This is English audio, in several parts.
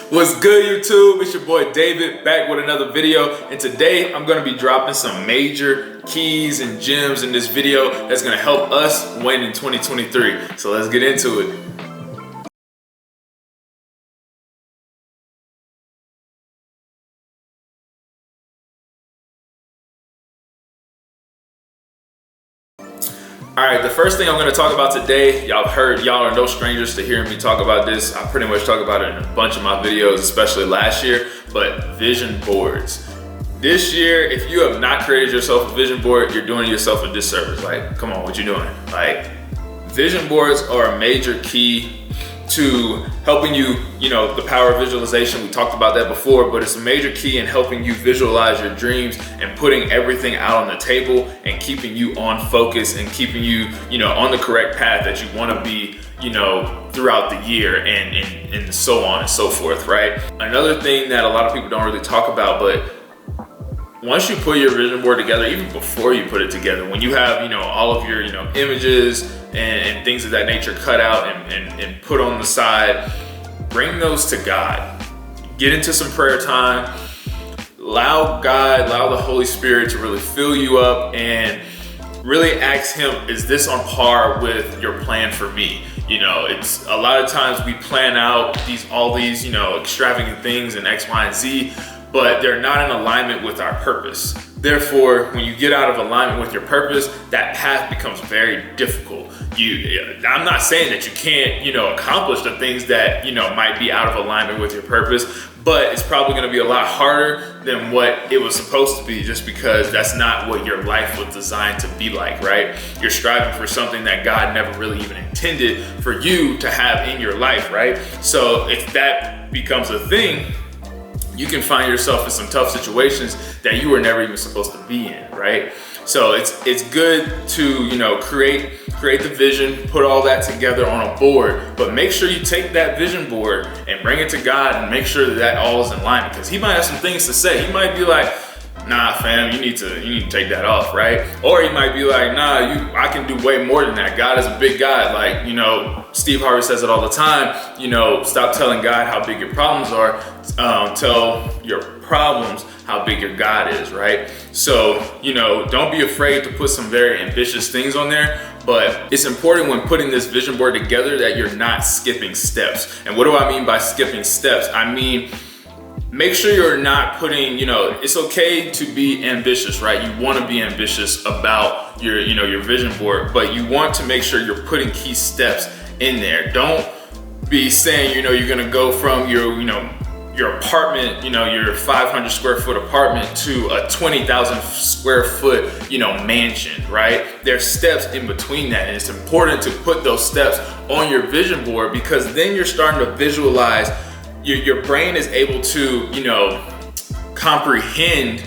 What's good, YouTube? It's your boy David back with another video, and today I'm going to be dropping some major keys and gems in this video that's going to help us win in 2023. So let's get into it. All right, the first thing I'm going to talk about today, y'all are no strangers to hearing me talk about this. I pretty much talk about it in a bunch of my videos, especially last year, but vision boards. This year, if you have not created yourself a vision board, you're doing yourself a disservice. Like, come on, what you doing? Like, vision boards are a major key to helping you, the power of visualization. We talked about that before, but it's a major key in helping you visualize your dreams and putting everything out on the table and keeping you on focus and keeping you, on the correct path that you want to be, throughout the year and so on and so forth, right? Another thing that a lot of people don't really talk about, but once you put your vision board together, even before you put it together, when you have, all of your, images and things of that nature cut out and put on the side, bring those to God. Get into some prayer time. Allow the Holy Spirit to really fill you up and really ask Him, is this on par with your plan for me? It's a lot of times we plan out all these, extravagant things and X, Y, and Z, but they're not in alignment with our purpose. Therefore, when you get out of alignment with your purpose, that path becomes very difficult. I'm not saying that you can't, accomplish the things that, might be out of alignment with your purpose, but it's probably going to be a lot harder than what it was supposed to be, just because that's not what your life was designed to be like, right? You're striving for something that God never really even intended for you to have in your life, right? So if that becomes a thing, you can find yourself in some tough situations that you were never even supposed to be in, right? So it's good to, create the vision, put all that together on a board, but make sure you take that vision board and bring it to God and make sure that all is in line, because He might have some things to say. He might be like, nah, fam, you need to take that off, right? Or He might be like, nah, I can do way more than that. God is a big God. Like, Steve Harvey says it all the time, stop telling God how big your problems are. Tell your problems how big your God is, right? So, don't be afraid to put some very ambitious things on there, but it's important when putting this vision board together that you're not skipping steps. And what do I mean by skipping steps? I mean, make sure you're not putting, it's okay to be ambitious, right? You want to be ambitious about your vision board, but you want to make sure you're putting key steps in there. Don't be saying, you're going to go from your apartment, your 500 square foot apartment to a 20,000 square foot, mansion, right? There's steps in between that. And it's important to put those steps on your vision board, because then you're starting to visualize. Your brain is able to, comprehend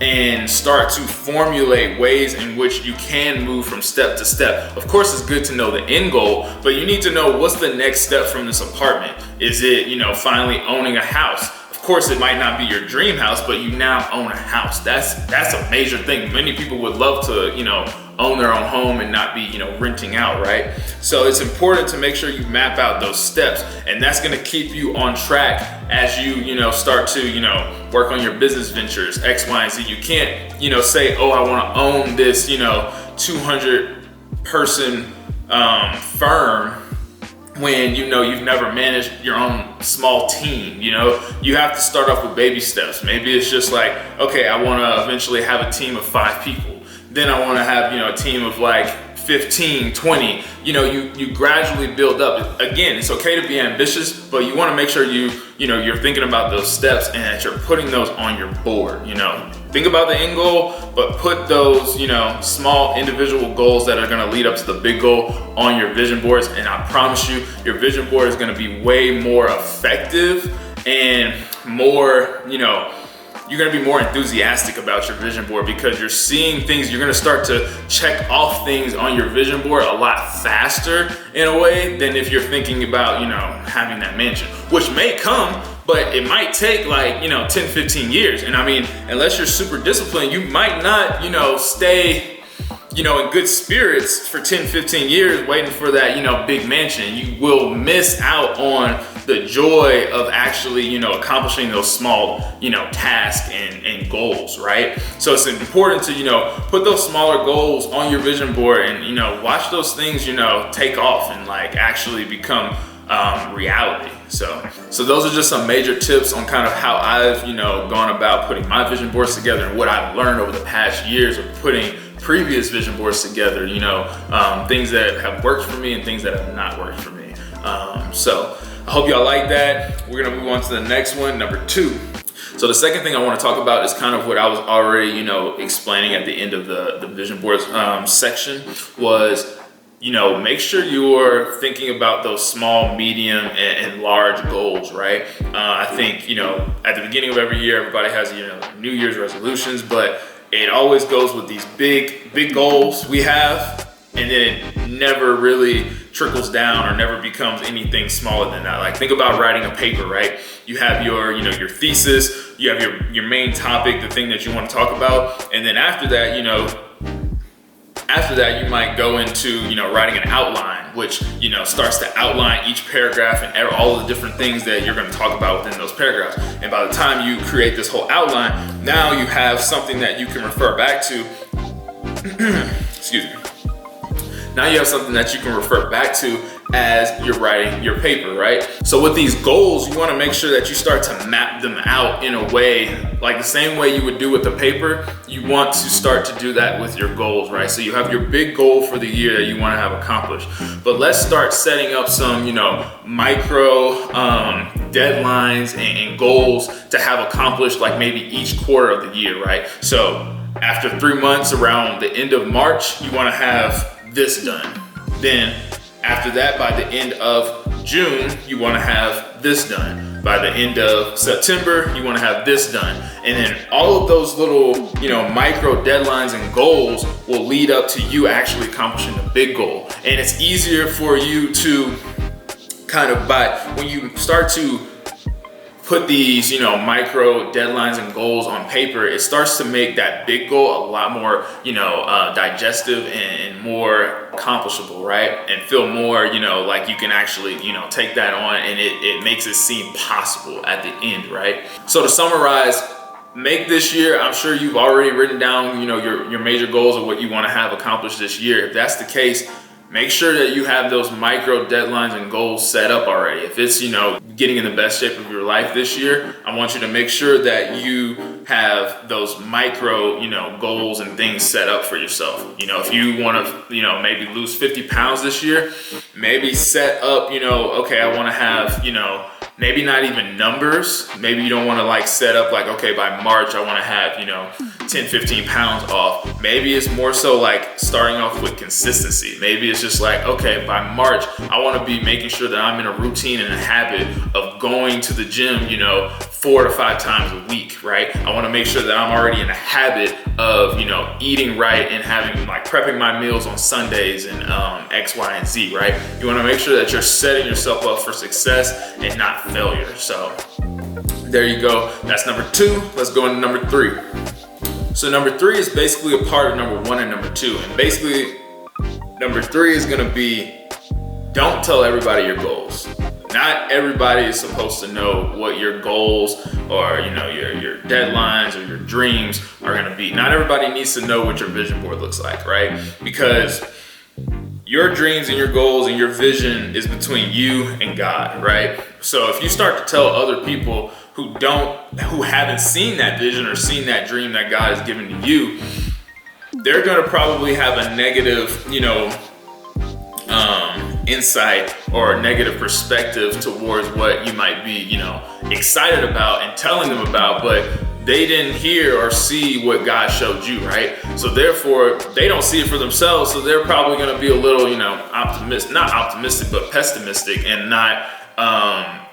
and start to formulate ways in which you can move from step to step. Of course, it's good to know the end goal, but you need to know, what's the next step from this apartment? Is it, finally owning a house? Of course, it might not be your dream house, but you now own a house. That's a major thing. Many people would love to, own their own home and not be, renting out, right? So it's important to make sure you map out those steps, and that's going to keep you on track as you, start to, work on your business ventures, X, Y, and Z. You can't, say, oh, I want to own this, 200 person firm, when you've never managed your own small team. You have to start off with baby steps. Maybe it's just like, okay, I want to eventually have a team of 5 people. Then I want to have, a team of like 15, 20. You gradually build up. Again, it's okay to be ambitious, but you want to make sure you're thinking about those steps and that you're putting those on your board. Think about the end goal, but put those, small individual goals that are going to lead up to the big goal on your vision boards. And I promise you, your vision board is going to be way more effective and more, you're going to be more enthusiastic about your vision board, because you're seeing things. You're going to start to check off things on your vision board a lot faster in a way than if you're thinking about, having that mansion, which may come, but it might take like, 10, 15 years. And I mean, unless you're super disciplined, you might not, stay, in good spirits for 10, 15 years waiting for that, big mansion. You will miss out on the joy of actually, you know, accomplishing those small, you know, tasks and goals, right? So it's important to, you know, put those smaller goals on your vision board and, you know, watch those things, you know, take off and like actually become reality. So those are just some major tips on kind of how I've, you know, gone about putting my vision boards together and what I've learned over the past years of putting previous vision boards together, you know, things that have worked for me and things that have not worked for me. So I hope y'all like that. We're gonna move on to the next one, number 2. So the second thing I want to talk about is kind of what I was already, you know, explaining at the end of the vision boards section was, you know, make sure you're thinking about those small, medium, and large goals, right? I think, you know, at the beginning of every year, everybody has, you know, New Year's resolutions, but it always goes with these big goals we have, and then it never really trickles down or never becomes anything smaller than that. Like, think about writing a paper, right? You have your, you know, your thesis, you have your main topic, the thing that you want to talk about, and then after that, you know, you might go into, you know, writing an outline, which, you know, starts to outline each paragraph and all the different things that you're going to talk about within those paragraphs. And by the time you create this whole outline, now you have something that you can refer back to. Excuse me. Now you have something that you can refer back to as you're writing your paper, right? So with these goals, you want to make sure that you start to map them out in a way, like the same way you would do with the paper, you want to start to do that with your goals, right? So you have your big goal for the year that you want to have accomplished. But let's start setting up some, you know, micro deadlines and goals to have accomplished, like maybe each quarter of the year, right? So after 3 months, around the end of March, you want to have this done. Then after that, by the end of June, you want to have this done. By the end of September, you want to have this done. And then all of those little, you know, micro deadlines and goals will lead up to you actually accomplishing the big goal. And it's easier for you to kind of, when you start to put these, you know, micro deadlines and goals on paper, it starts to make that big goal a lot more, you know, digestive and more accomplishable, right? And feel more, you know, like you can actually, you know, take that on, and it makes it seem possible at the end, right? So to summarize, make this year, I'm sure you've already written down, you know, your major goals of what you want to have accomplished this year. If that's the case, make sure that you have those micro deadlines and goals set up already. If it's, you know, getting in the best shape of your life this year, I want you to make sure that you have those micro, you know, goals and things set up for yourself. You know, if you want to, you know, maybe lose 50 pounds this year, maybe set up, you know, okay, I want to have, you know, maybe not even numbers. Maybe you don't want to like set up like, okay, by March, I want to have, you know, 10, 15 pounds off. Maybe it's more so like starting off with consistency. Maybe it's just like, okay, by March, I want to be making sure that I'm in a routine and a habit of going to the gym, you know, 4 to 5 times a week, right? I want to make sure that I'm already in a habit of, you know, eating right and having like prepping my meals on Sundays and X, Y, and Z, right? You want to make sure that you're setting yourself up for success and not failure. So there you go. That's number 2. Let's go into number 3. So number 3 is basically a part of number 1 and number 2. And basically number 3 is going to be, don't tell everybody your goals. Not everybody is supposed to know what your goals or, you know, your deadlines or your dreams are going to be. Not everybody needs to know what your vision board looks like, right? Because your dreams and your goals and your vision is between you and God, right? So if you start to tell other people who haven't seen that vision or seen that dream that God has given to you, they're going to probably have a negative, you know, insight or a negative perspective towards what you might be, you know, excited about and telling them about, but they didn't hear or see what God showed you, right? So therefore, they don't see it for themselves, so they're probably going to be a little, you know, not optimistic, but pessimistic, and not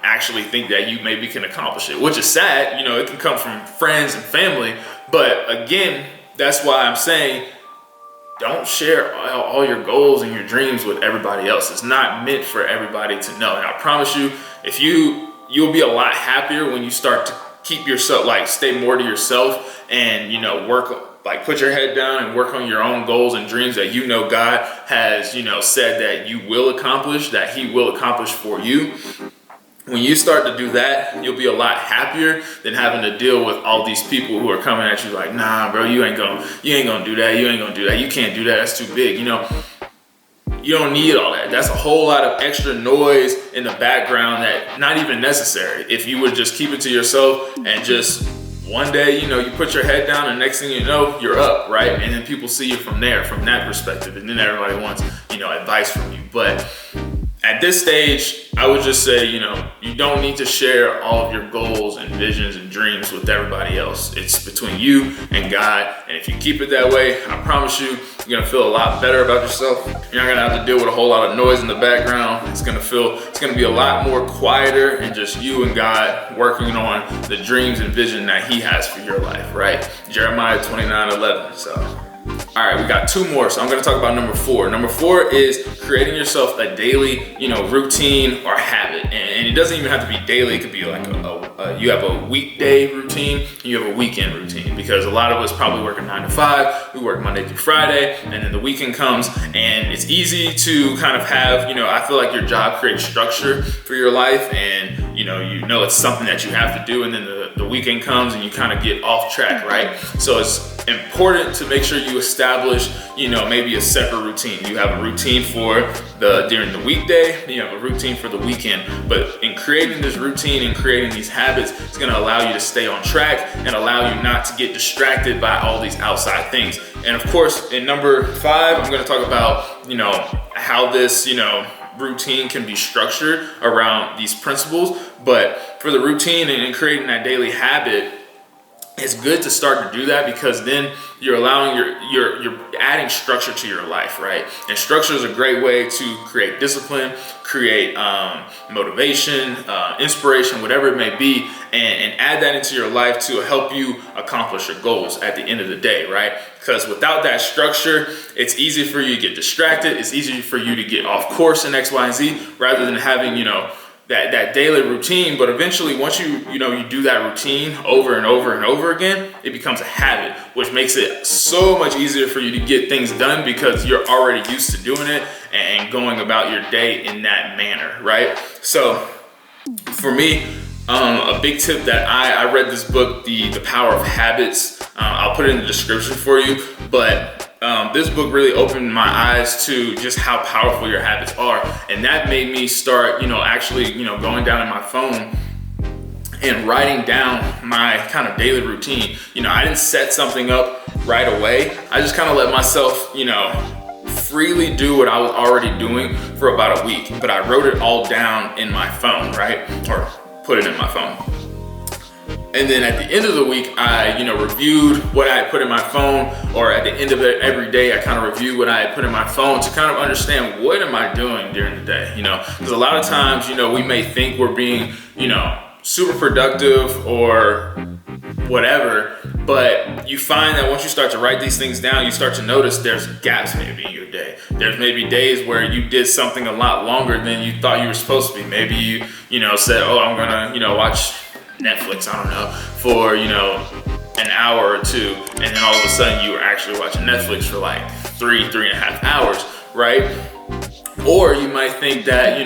actually think that you maybe can accomplish it, which is sad. You know, it can come from friends and family, but again, that's why I'm saying, don't share all your goals and your dreams with everybody else. It's not meant for everybody to know. And I promise you, you'll be a lot happier when you start to keep yourself, like stay more to yourself and, you know, work, like put your head down and work on your own goals and dreams that you know God has, you know, said that you will accomplish, that He will accomplish for you. When you start to do that, you'll be a lot happier than having to deal with all these people who are coming at you like, nah, bro, you ain't gonna do that, you can't do that, that's too big. You don't need all that. That's a whole lot of extra noise in the background that not even necessary. If you would just keep it to yourself and just one day, you put your head down and next thing you know, you're up, right? And then people see you from there, from that perspective. And then everybody wants, advice from you. But at this stage, I would just say, you don't need to share all of your goals and visions and dreams with everybody else. It's between you and God. And if you keep it that way, I promise you, you're gonna feel a lot better about yourself. You're not gonna have to deal with a whole lot of noise in the background. It's gonna be a lot more quieter and just you and God working on the dreams and vision that He has for your life, right? Jeremiah 29:11. So, all right, we got 2 more. So I'm gonna talk about number 4. Number 4 is creating yourself a daily, routine or habit. And it doesn't even have to be daily. It could be like you have a weekday routine, and you have a weekend routine, because a lot of us probably work a 9 to 5. We work Monday through Friday, and then the weekend comes, and it's easy to kind of have, I feel like your job creates structure for your life, and it's something that you have to do, and then the weekend comes and you kind of get off track, right? So it's important to make sure you establish, maybe a separate routine. You have a routine for during the weekday, you have a routine for the weekend. But in creating this routine and creating these habits, it's gonna allow you to stay on track and allow you not to get distracted by all these outside things. And of course, in number 5, I'm gonna talk about, how this, routine can be structured around these principles. But for the routine and creating that daily habit, it's good to start to do that, because then you're allowing you're adding structure to your life, right? And structure is a great way to create discipline, create motivation, inspiration, whatever it may be, and add that into your life to help you accomplish your goals at the end of the day, right? Because without that structure, it's easy for you to get distracted. It's easy for you to get off course in X, Y, and Z, rather than having, that daily routine. But eventually, once you do that routine over and over and over again, it becomes a habit, which makes it so much easier for you to get things done, because you're already used to doing it and going about your day in that manner, right? So for me, a big tip that I read this book, The Power of Habits. I'll put it in the description for you, but this book really opened my eyes to just how powerful your habits are. And that made me start, actually, going down in my phone and writing down my kind of daily routine. I didn't set something up right away. I just kind of let myself, freely do what I was already doing for about a week. But I wrote it all down in my phone, right? Or put it in my phone. And then at the end of the week, I, reviewed what I had put in my phone, or at the end of it, every day, I kind of review what I had put in my phone to kind of understand, what am I doing during the day, Because a lot of times, we may think we're being, super productive or whatever, but you find that once you start to write these things down, you start to notice there's gaps maybe in your day. There's maybe days where you did something a lot longer than you thought you were supposed to be. Maybe you, said, oh, I'm gonna, watch Netflix, I don't know, for, an hour or 2. And then all of a sudden you were actually watching Netflix for like 3.5 hours, right? Or you might think that,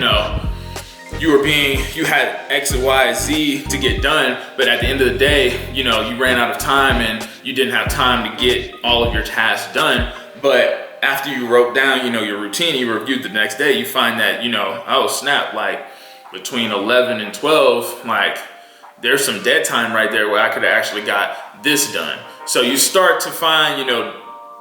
you had X and Y, Z to get done, but at the end of the day, you ran out of time and you didn't have time to get all of your tasks done. But after you wrote down, your routine, you reviewed the next day, you find that, oh snap, like between 11 and 12, like there's some dead time right there where I could have actually got this done. So you start to find,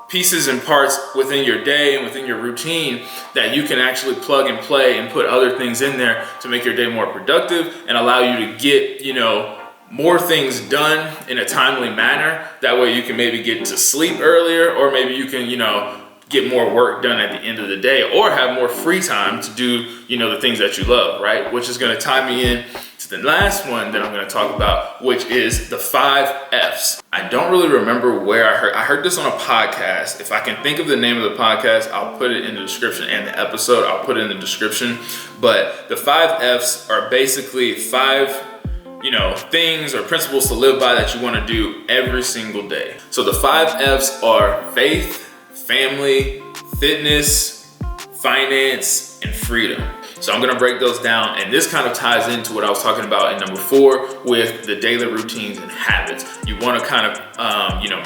pieces and parts within your day and within your routine that you can actually plug and play and put other things in there to make your day more productive and allow you to get, more things done in a timely manner. That way you can maybe get to sleep earlier, or maybe you can, get more work done at the end of the day, or have more free time to do, the things that you love, right? Which is gonna tie me in to the last one that I'm gonna talk about, which is the 5 F's. I don't really remember where I heard this on a podcast. If I can think of the name of the podcast, I'll put it in the description, and the episode, I'll put it in the description. But the 5 F's are basically 5 things or principles to live by that you want to do every single day. So the 5 F's are faith, family, fitness, finance, and freedom. So I'm gonna break those down, and this kind of ties into what I was talking about in number 4 with the daily routines and habits. You wanna kind of,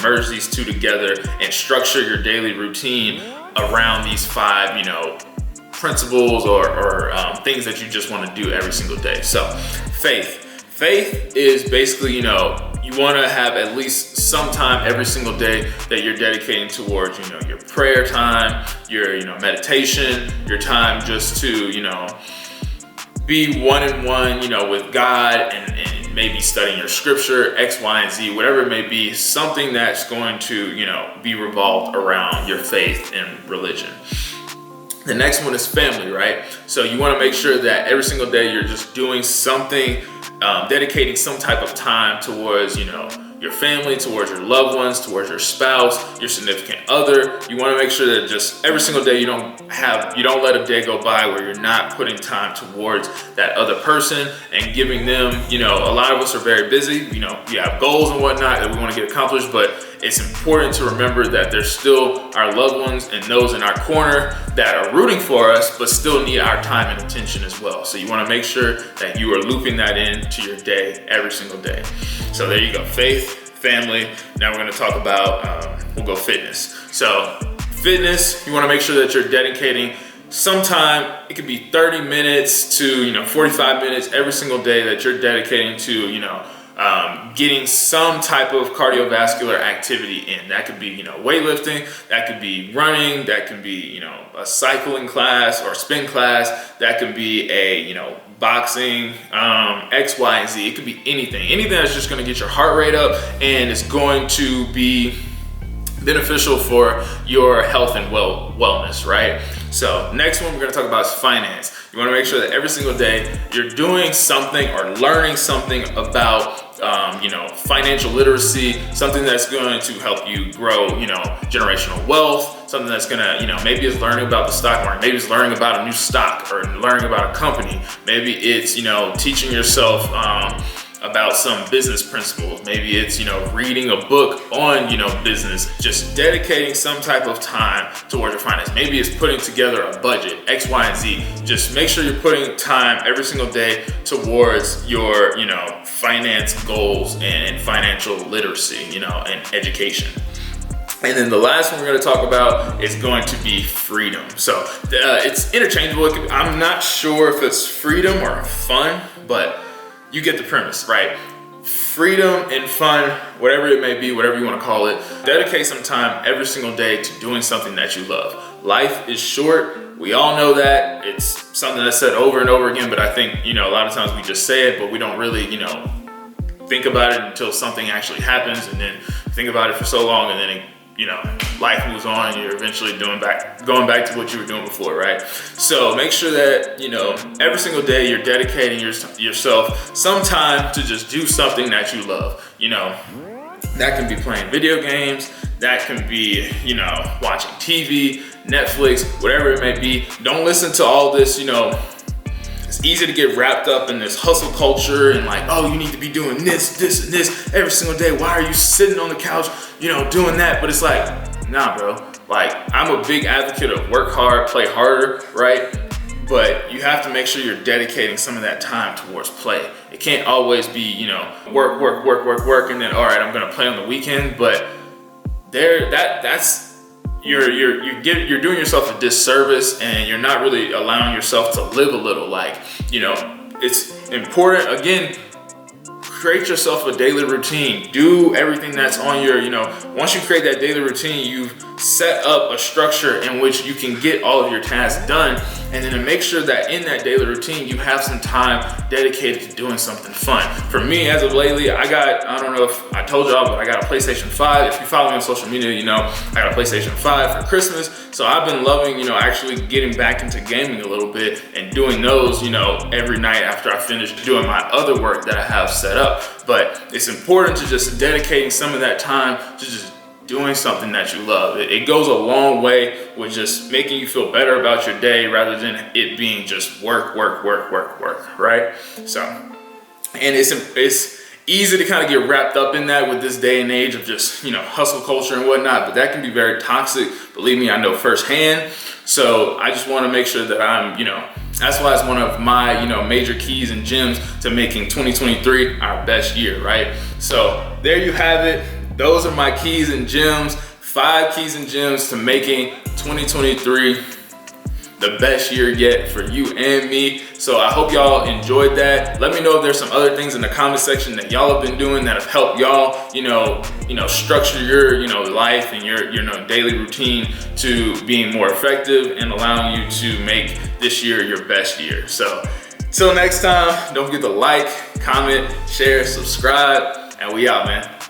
merge these two together and structure your daily routine around these 5, principles or things that you just wanna do every single day. So faith. Faith is basically, you want to have at least some time every single day that you're dedicating towards, your prayer time, your, meditation, your time just to, be one-on-one, with God and maybe studying your scripture, X, Y, and Z, whatever it may be, something that's going to, be revolved around your faith and religion. The next one is family, right? So you want to make sure that every single day you're just doing something, dedicating some type of time towards, your family, towards your loved ones, towards your spouse, your significant other. You want to make sure that just every single day you don't let a day go by where you're not putting time towards that other person and giving them, a lot of us are very busy, we have goals and whatnot that we want to get accomplished, but it's important to remember that there's still our loved ones and those in our corner that are rooting for us, but still need our time and attention as well. So you want to make sure that you are looping that into your day every single day. So there you go, faith, family. Now we're going to talk about, we'll go fitness. So fitness, you want to make sure that you're dedicating some time. It could be 30 minutes to 45 minutes every single day that you're dedicating to getting some type of cardiovascular activity in. That could be weightlifting, that could be running, that can be a cycling class or spin class, that could be a boxing, X, Y, and Z. It could be anything that's just going to get your heart rate up and it's going to be beneficial for your health and wellness, right? So next one we're going to talk about is finance. You want to make sure that every single day you're doing something or learning something about financial literacy, something that's going to help you grow, generational wealth, something that's gonna, maybe it's learning about the stock market, maybe it's learning about a new stock or learning about a company, maybe it's, teaching yourself about some business principles, maybe it's, reading a book on, business, just dedicating some type of time towards your finance. Maybe it's putting together a budget, X, Y, and Z. Just make sure you're putting time every single day towards your, finance goals and financial literacy, and education. And then the last one we're going to talk about is going to be freedom. So it's interchangeable. I'm not sure if it's freedom or fun, but you get the premise, right? Freedom and fun, whatever it may be, whatever you want to call it, dedicate some time every single day to doing something that you love. Life is short. We all know that. It's something that's said over and over again, but I think, a lot of times we just say it, but we don't really, think about it until something actually happens, and then think about it for so long, and then life moves on and you're eventually going back to what you were doing before, right? So make sure that, every single day you're dedicating yourself some time to just do something that you love. That can be playing video games, that can be, watching TV, Netflix, whatever it may be. Don't listen to all this, it's easy to get wrapped up in this hustle culture and like, oh, you need to be doing this, this, and this every single day. Why are you sitting on the couch, doing that? But it's like, nah, bro. Like, I'm a big advocate of work hard, play harder, right? But you have to make sure you're dedicating some of that time towards play. It can't always be, work, and then, all right, I'm gonna play on the weekend. But that's you're doing yourself a disservice, and you're not really allowing yourself to live a little. Like, it's important, again, create yourself a daily routine. Do everything that's on your, once you create that daily routine, you've set up a structure in which you can get all of your tasks done. And then to make sure that in that daily routine, you have some time dedicated to doing something fun. For me, as of lately, I don't know if I told y'all, but I got a PlayStation 5. If you follow me on social media, I got a PlayStation 5 for Christmas. So I've been loving, actually getting back into gaming a little bit and doing those, every night after I finish doing my other work that I have set up. But it's important to just dedicating some of that time to just doing something that you love. It goes a long way with just making you feel better about your day rather than it being just work, right? So, and it's easy to kind of get wrapped up in that with this day and age of just, hustle culture and whatnot, but that can be very toxic. Believe me, I know firsthand. So I just want to make sure that I'm, That's why it's one of my, major keys and gems to making 2023 our best year, right? So there you have it. Those are my keys and gems, 5 keys and gems to making 2023 the best year yet for you and me. So I hope y'all enjoyed that. Let me know if there's some other things in the comment section that y'all have been doing that have helped y'all, structure your, life and your, daily routine to being more effective and allowing you to make this year your best year. So till next time, don't forget to like, comment, share, subscribe, and we out, man.